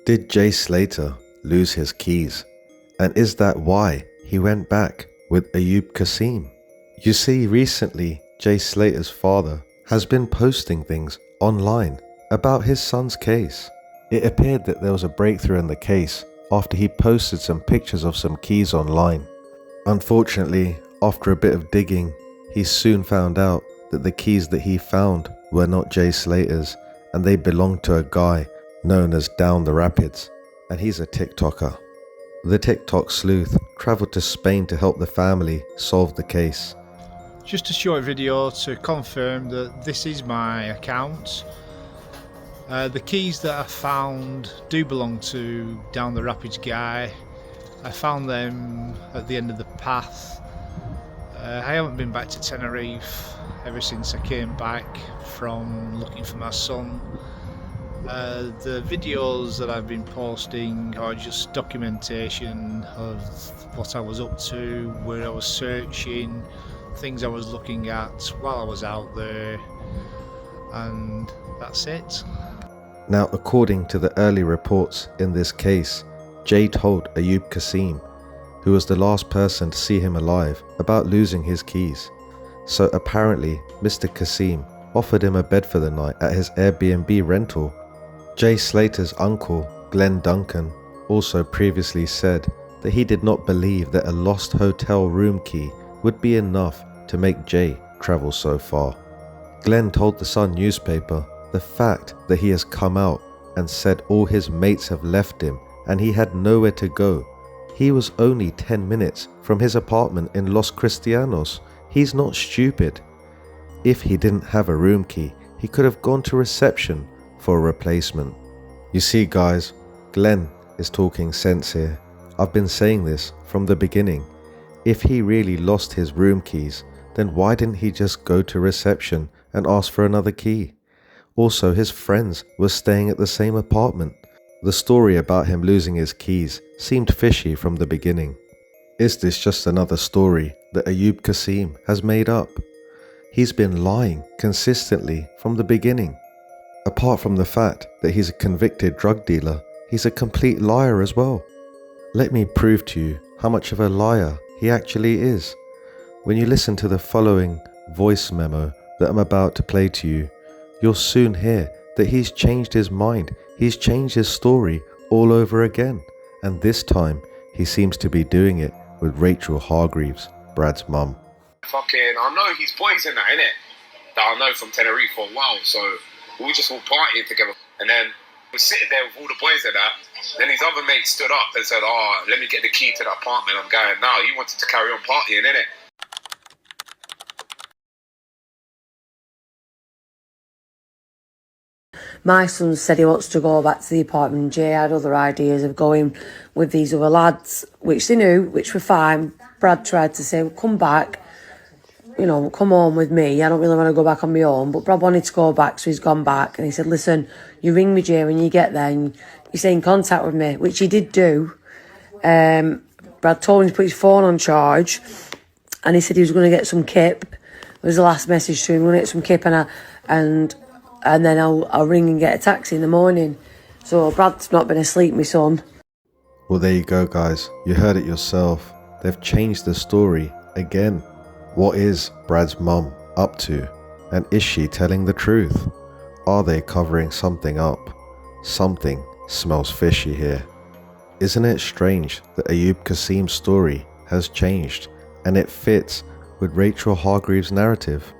Did Jay Slater lose his keys? And is that why he went back with Ayub Qassim? You see, recently Jay Slater's father has been posting things online about his son's case. It appeared that there was a breakthrough in the case after he posted some pictures of some keys online. Unfortunately, after a bit of digging, he soon found out that the keys that he found were not Jay Slater's, and they belonged to a guy known as Down the Rapids, and he's a TikToker. The TikTok sleuth travelled to Spain to help the family solve the case. Just a short video to confirm that this is my account. The keys that I found do belong to Down the Rapids guy. I found them at the end of the path. I haven't been back to Tenerife ever since I came back from looking for my son. The videos that I've been posting are just documentation of what I was up to, where I was searching, things I was looking at while I was out there, and that's it. Now, according to the early reports in this case, Jay told Ayub Qassim, who was the last person to see him alive, about losing his keys. So apparently Mr. Qassim offered him a bed for the night at his Airbnb rental. Jay Slater's uncle, Glenn Duncan, also previously said that he did not believe that a lost hotel room key would be enough to make Jay travel so far. Glenn told the Sun newspaper the fact that he has come out and said all his mates have left him and he had nowhere to go. He was only 10 minutes from his apartment in Los Cristianos. He's not stupid. If he didn't have a room key, he could have gone to reception for a replacement. You see guys, Glenn is talking sense here. I've been saying this from the beginning. If he really lost his room keys, then why didn't he just go to reception and ask for another key? Also, his friends were staying at the same apartment. The story about him losing his keys seemed fishy from the beginning. Is this just another story that Ayub Qassim has made up? He's been lying consistently from the beginning. Apart from the fact that he's a convicted drug dealer, he's a complete liar as well. Let me prove to you how much of a liar he actually is. When you listen to the following voice memo that I'm about to play to you, you'll soon hear that he's changed his mind. He's changed his story all over again. And this time, he seems to be doing it with Rachel Hargreaves, Brad's mum. I know he's boys in that, innit? That I know from Tenerife for a while, so we were just all partying together. And then we're sitting there with all the boys and that. Then his other mate stood up and said, "Oh, let me get the key to the apartment." I'm going, "No, you wanted to carry on partying, innit?" My son said he wants to go back to the apartment. Jay had other ideas of going with these other lads, which they knew, which were fine. Brad tried to say, well, come back, come home with me. I don't really want to go back on my own. But Brad wanted to go back, so he's gone back. And he said, listen, you ring me, Jay, when you get there, and you stay in contact with me, which he did do. Brad told him to put his phone on charge, and he said he was going to get some kip. It was the last message to him, going to get some kip, and then I'll ring and get a taxi in the morning. So Brad's not been asleep, my son. Well, there you go guys, you heard it yourself. They've changed the story again. What is Brad's mum up to? And is she telling the truth? Are they covering something up? Something smells fishy here. Isn't it strange that Ayub Qassim's story has changed and it fits with Rachel Hargreaves' narrative?